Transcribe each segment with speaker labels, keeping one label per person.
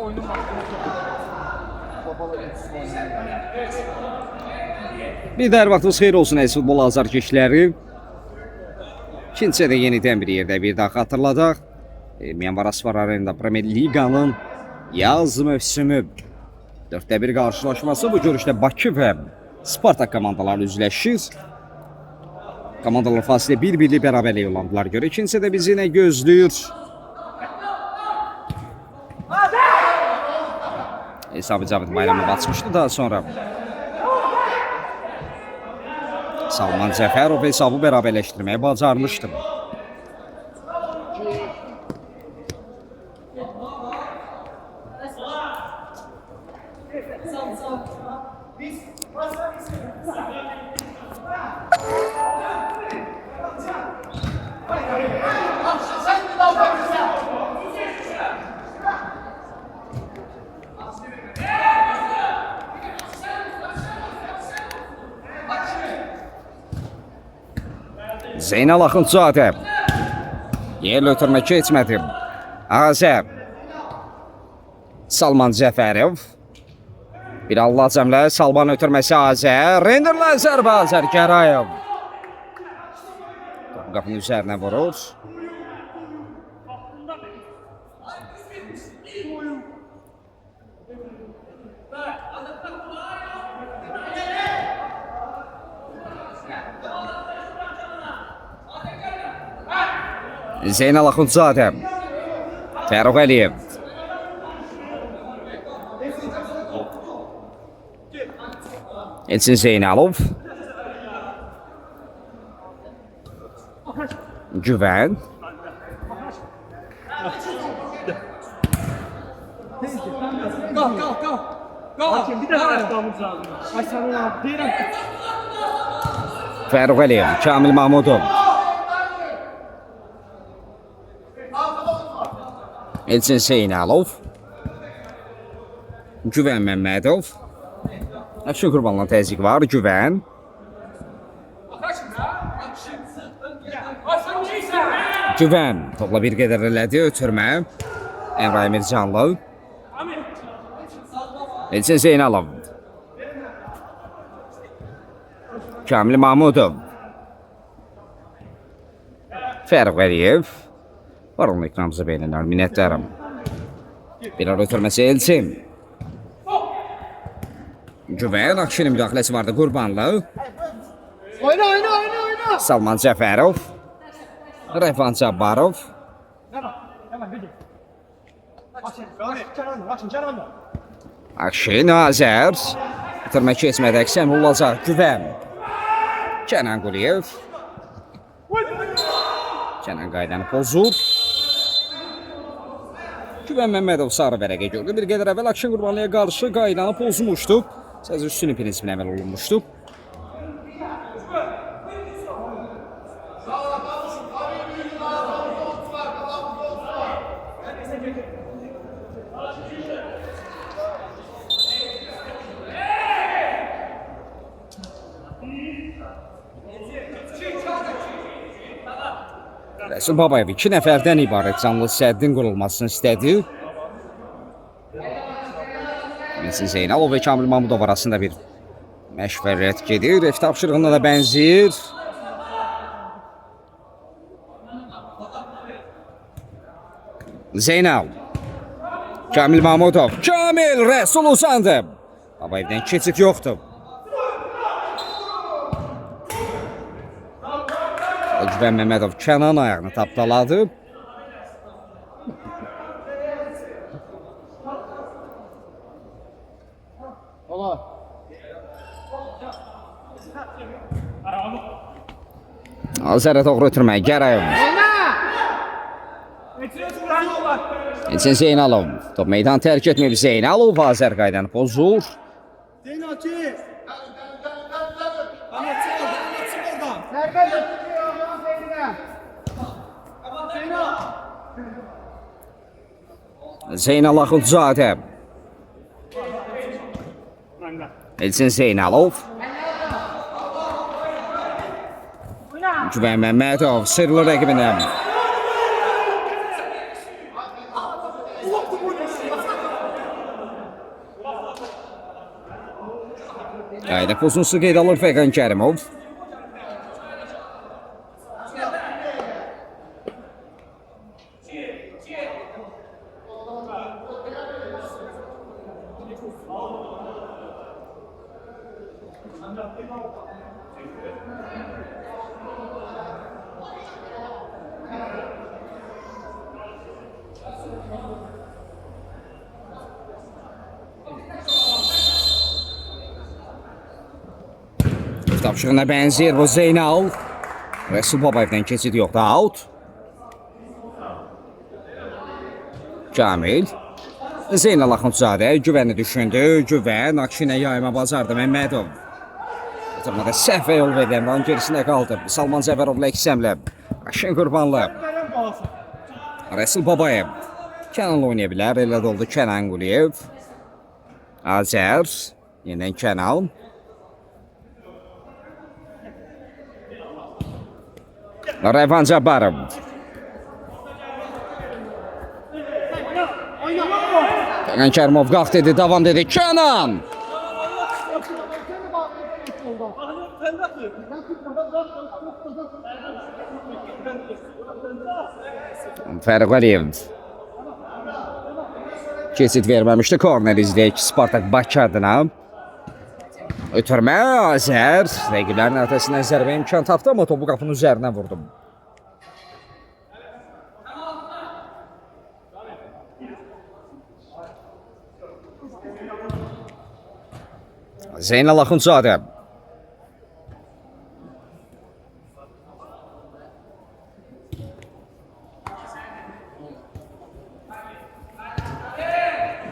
Speaker 1: oyunun başlaması.
Speaker 2: Bir də hər vaxtınız xeyir olsun əziz futbol azarkeşləri. İkincisi də yenidən bir yerdə bir daha xatırladaq. Myanmar Asfar Arenada Premier Liqanın yaz mövsümü 4-də 1 qarşılaşması. Bu görüşdə Bakı və Spartak komandaları üzləşir. Komandalar fasilə 1-1'lik bərabərlik olandılar görə. İkincisi də bizi nə gözləyir? Hesabı Cavid Bayramov açmışdı daha sonra. Salman Cəfərov hesabı bərabərləşdirməyi bacarmışdı. Zeynal Axundzadə yerlə ötürmə keçmədi. Azər Salman Cəfərov bir Allah cəmlə Salman ötürməsi Azər renderlə zərbə Azər Gərayev qapının üzərinə vurur. Zeynal Axundzadə Fəruq Əliyev Elçin Zeynalov Güvən Fəruq Əliyev Kamil Mahmudov Elçin Zeynalov Güvən Məmmədov Əfşin Qurbanla təzyiq var Güvən Güvən topla bir qədər elədi ötürmə Əmrah Emircanlı Elçin Zeynalov Kamil Mahmudov Fəruq Əliyev var onun ekranımıza beğenenler minnettarım. Bir ara ötürməsi Elçin Güvən Akşinin müdaxiləsi vardı Qurbanlı
Speaker 1: Oyna.
Speaker 2: Salman Cəfərov Rəfan Cabbarov Akşin Azər ötürmə keçmədi əksəm olacaq Güvən Kənan Quliyev Kənan qaydanı pozur Güvən Məmmədov sarı vərəqə gördü. Bir qədər əvvəl Akşin Qurbanlıya qarşı qaydanı pozmuşdu. Səzir üstünün prinsipinə əməl olunmuşdu. Rəsul Babayev 2 nəfərdən ibarət canlı səddin qurulmasını istədi. Elçin Zeynalov və Kamil Mahmudov arasında bir məşvərət gedir. Ev tapşırığına da bənzir. Zeynal Kamil Mahmudov Kamil Rəsul uzandı. Babayevdən keçid yoxdur. Güvən Məmmədov Kənan ayağını tapdaladı. Azərə doğru ötürməyə Gərayev Elçin Zeynalov top meydan tərk etməyib Zeynalov Azər qaydanı pozur. Zeynal Axundzadə Elçin Zeynalov Güvən Məmmədov sırlı rəqibindən Qayda pozuntusu qeyd alır Fəqan Kərimov. Tapşırığına bənzəyir bu Zeynal. Rəsul Babayevdən keçid yoxdur, out. Kamil. Zeynal Axundzadə güvəni düşündü. Güvən Akşinə yayma bacardı Məmmədov. Atırmada səhvə yol verilən ran gerisinə qaldı. Salman Zəfərovla İksəmlə. Akşin Qurbanlı. Rəsul Babayev. Kənanla oynaya bilər. Elə də oldu Kənan Quliyev. Azər. Yeniden Kenan. Rəvan Cabbarov. Fəqan Kərimov qalx dedi, davam dedi. Kenan! Fəriq Əliyev. Keçid verməmişdi. Korner izləyək Spartak Bakı adına. Ötürmə Azər. Rəqiblərin ötəsindən zərbə imkan tapdı, amma topu qapının üzərinə vurdu. Zeynal Axundzadə.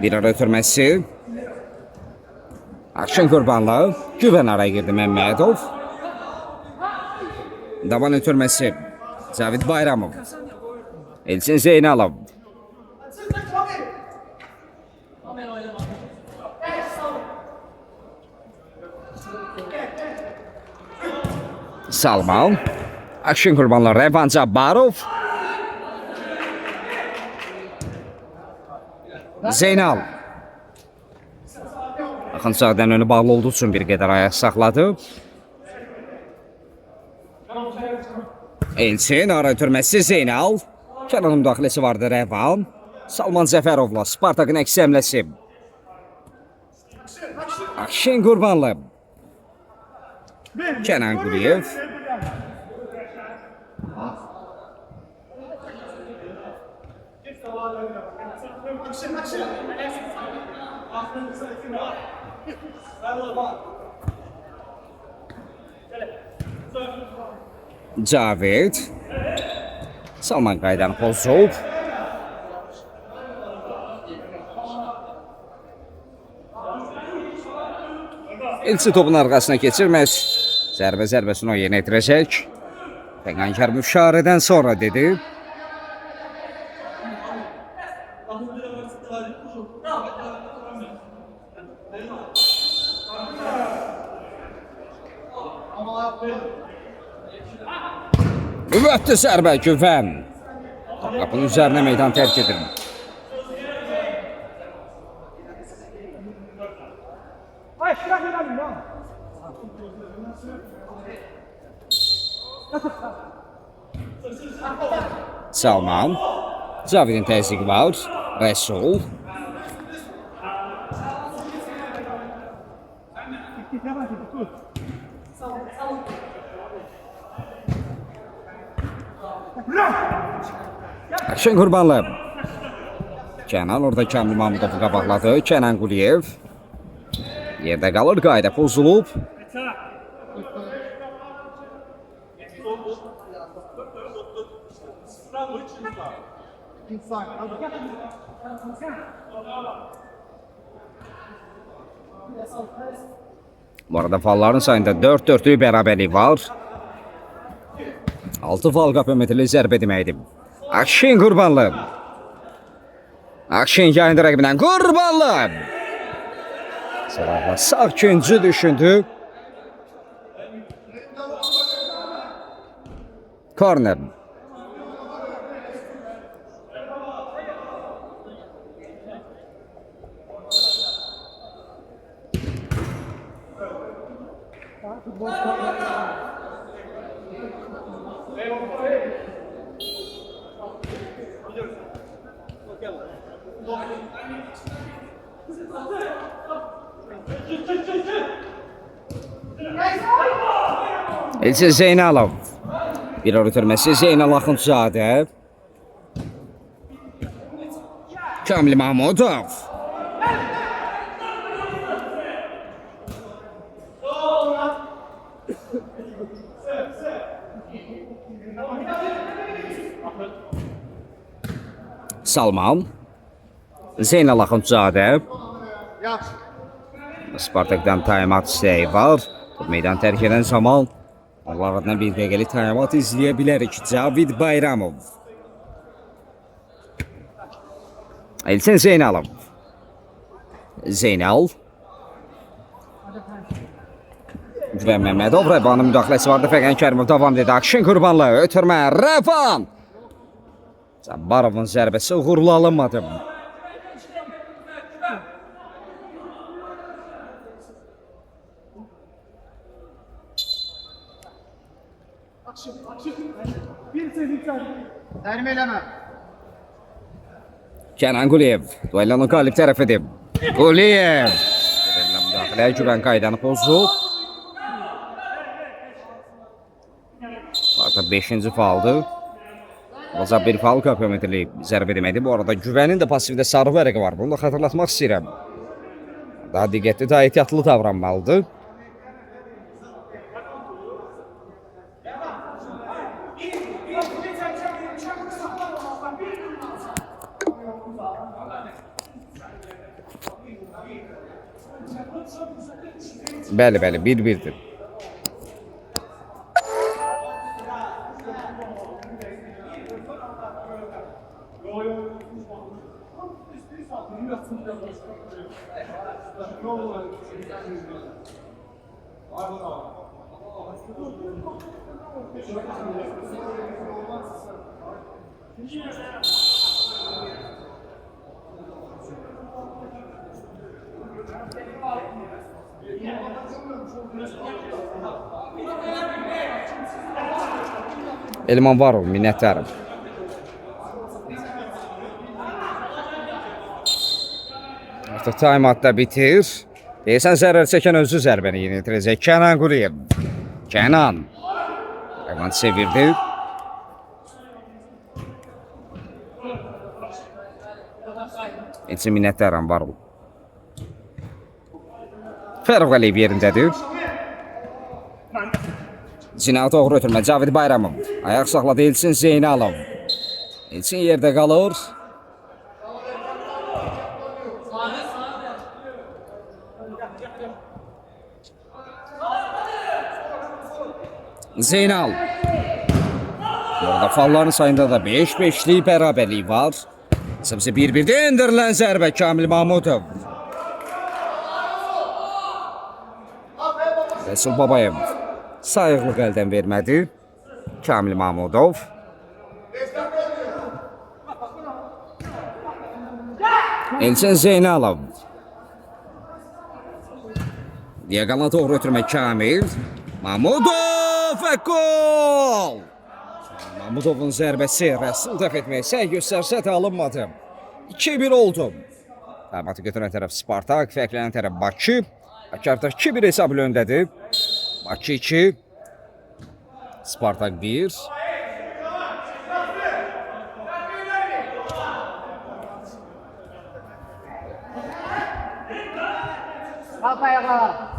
Speaker 2: Bir ara ötürməsi. Akşin Qurbanlı. Güvən araya girdi Məmmədov. Daban ötürməsi. Cavid Bayramov. Elçin Zeynalov. Salman. Akşin Qurbanlı. Rəvan Cabbarov. Zeynal. Axundzadənin önü bağlı olduğu üçün bir qədər ayaq saxladı. Elçin ara ötürməsi Zeynal. Kənanın müdaxiləsi vardı Rəvan. Salman Zəfərovla Spartakın əks həmləsi. Akşin Qurbanlı. Kənan Quliyev. Cavid. Salman qaydanı pozub. Elçi topun arqasına keçirməz. Zərbəsini o yenə etirəcək. Fəqan Kərimov şarədən sonra dedi. Müvətti zərbə Güvən. Qapının üzərinə meydan tərk edir. Salman. Cavidin təzyiqi var. Rəsul. Akşin Qurbanlı. Kenan orada Kamil Mahmudovu qabaqladı. Kenan Quliyev. Yerdə qalır, qayda pozulub. Bu arada falların sayında 4-4'lük bərabərlik var. 6 fal qapımetrli zərbə deməkdir. Akşin Qurbanlı. Akşin yayındı rəqibindən. Qurbanlı. Sıraqla sağ küncü düşündü. Korner. Elçin Zeynalov. Bir ötürməsi Zeynal Axundzadə. Kamil Mahmudov. Salman. Zeynal Axundzadə. Spartak'dan taymat isteği var. Meydan terk eden zaman onlardan bir dəqiqəlik taymat izləyə bilərik. Cavid Bayramov. Elçin Zeynalov. Zeynal. Güven Məmmədov. Rəvanın müdaxiləsi vardı. Fəqən Kərimov davam dedi. Akşin Qurbanlı. Ötürmə. Rəvan. Cabbarovun zərbəsi uğurlu alınmadı. Kenan Quliyev. Duellanın qalib tərəfidir. Quliyev. Müdaxiləyə Güven qaydanı pozdu. Artıq 5-ci fauldu. Olacaq bir faul kapiometrli zərbə demədi. Bu arada Güvenin də pasivdə sarı vərəqi var. Bunu da xatırlatmaq istəyirəm. Daha diqqətli, daha ehtiyatlı davranmalıdır. Bəli, 1-1'dir. Elman Varol, minnətdarım. Artıq taymatda bitir. Deyəsən zərər çəkən özü zərbəni yenitirəcək. Kenan Quliyev. Kenan. Hayvan çevirdi. Elçin minnətdarım Varol. Fərq Əliyev yerindədir. Cinayət doğru ötürmə. Cavid Bayramov. Ayaq saxladı Elçin Zeynalov. Elçin yerdə qalır. Zeynal. Burada falların sayında da 5-5'lik bərabərlik var. Səbisi 1-1'də endirilən zərbə Kamil Mahmudov. Resul Babayev. Sayıqlıq əldən vermədi. Kamil Mahmudov. Elçin Zeynalov. Diaqana doğru ötürmə Kamil. Mahmudov və gol! Mahmudovun zərbəsi Rəsul dəf etməyə səy göstərsə də alınmadı. 2-1 oldu. Taymatı götürən tərəf Spartak, fərqlənən tərəf Bakı. Bakı artıq 2-1 hesabı öndədir. Bakı 2, Spartak 1.
Speaker 1: Kalk ayağa. Kalk.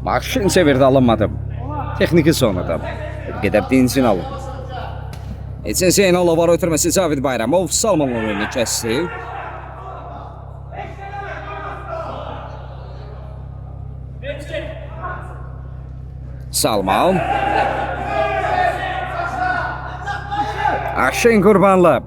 Speaker 2: Makşin çevirdi, alınmadı. Texniki sonradan. Gedib dincin alın. Elçin Zeynalov var ötürməsi Cavid Bayramov. Salmanın önünü kəsdi. Salman. Akşin Qurbanlı.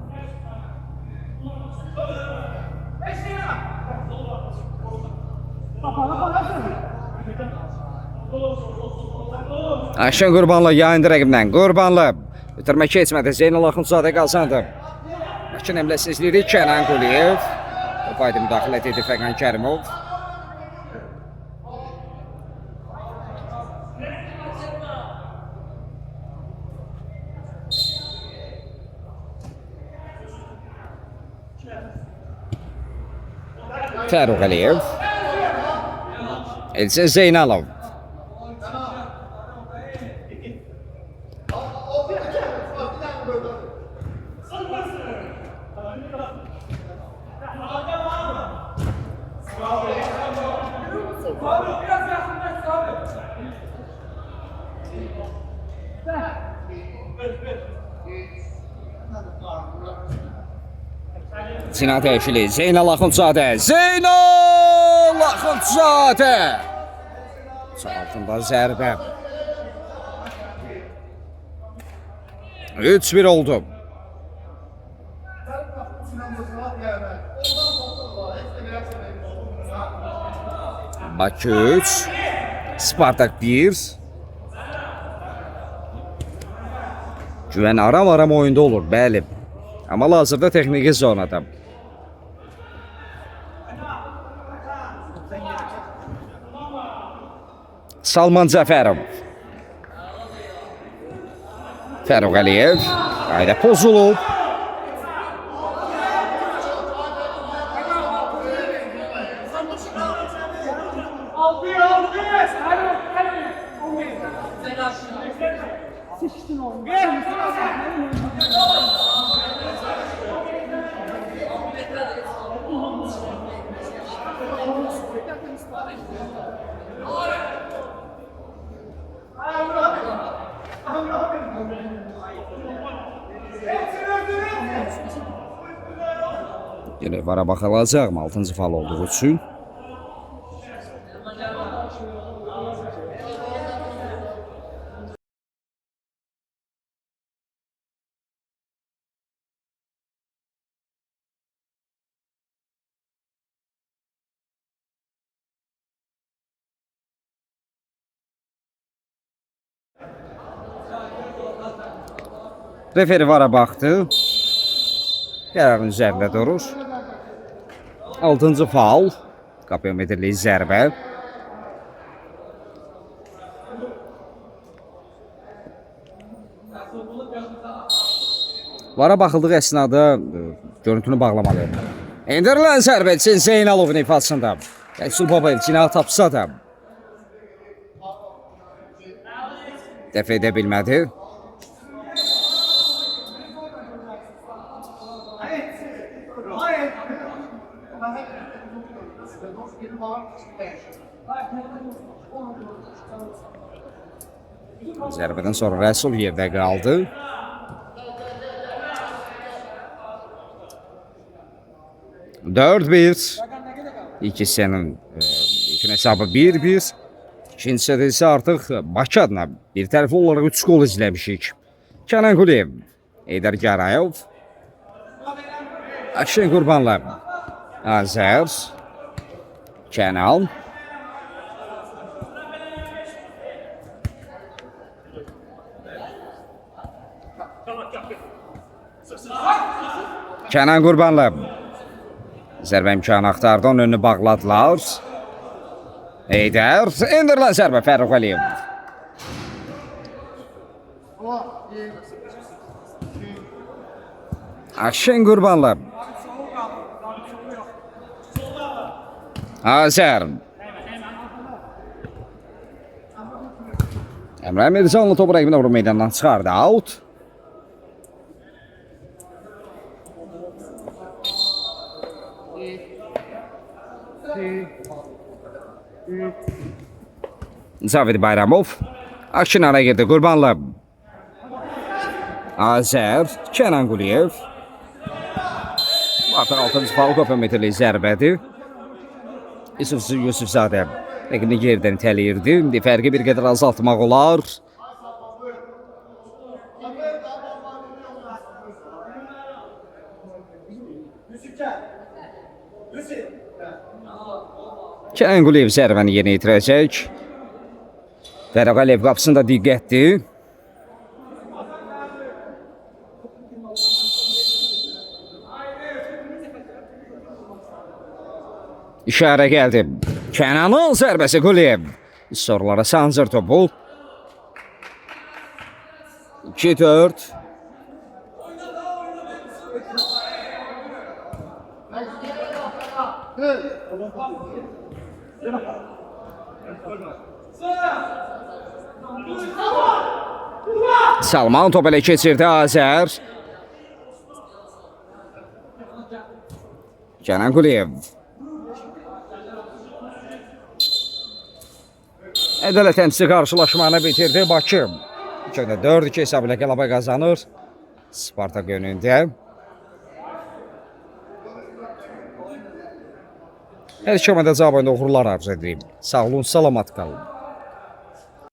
Speaker 2: Akşin Qurbanlı yayındı rəqibdən. Qurbanlı. Bitirmə keçmədi. Zeynal Axundzadə qazandı. Bakın əmləsizliyi Kənan Quliyev. Topa müdaxilə edir Fəqan Kərimov. Fəruq Əliyev. Elçin Zeynalov. Sinan Təşili, Zeynal Axundzadə, Zeynal Axundzadə. Altında zərbə. 3-1 oldu. Bakı 3, Spartak 1. Güvən aram oyunda olur, bəli. Amma hazırda texniki zonada. Salman Cəfərov. Fəruq Əliyev. Qayda pozulub. Yine vara baxılacaq mı 6-cı fal olduğu üçün. Referi vara baxdı. Qərarın üzərində durur. 6-cı faul. Qapiyometrli zərbə. Vara baxıldığı əsnada görüntünü bağlamalıyım. İndirilən zərbə üçün Zeynalovun ifadəsində. Rəsul Babayev cinayət tapsa da dəfə edə bilmədi. Zərbədən sonra Rəsul yerdə qaldı. Dörd bir. İkisinin hesabı 1-1. İkincisi isə artıq Bakı adına bir tərəfli olaraq 3 gol izləmişik. Kənan Quliyev, Eydər Garayev, Akşin Qurbanlı, Azər, Kənan, Kənan Qurbanlı zərbə imkanı axtardı, onun önünü bağladılar. Eydər, indirilən zərbə Fəruq Əliyev. Akşin Qurbanlı, Azər, Əmrə Mirzanlı topu rəqibinə vurub meydandan çıxardı, out. Zavid Bayramov, Akşin ara girdi, Qurbanlı, Azər, Kənan Quliyev. Artıq 6-cı faul qapiyometrli zərbədir. Yusufzadə rəqibini yerdən itələyirdi. İndi fərqi bir qədər azaltmaq olar. Kənan Quliyev zərbəni yerinə yetirəcək. Fəruq Əliyev qapısında diqqətdir. İşarə gəldi. Kənanın zərbəsi Quliyev. Sorulara sancır topu. 2-4. Salman top elə keçirdi Azər. Kənan Quliyev. Ədalət təmsil qarşılaşmanı bitirdi Bakı. 4-2 hesab ilə qələbə qazanır Spartak önündə. Hər iki komanda cavabında uğurlar arzu edirəm. Sağ olun, salamat qalın.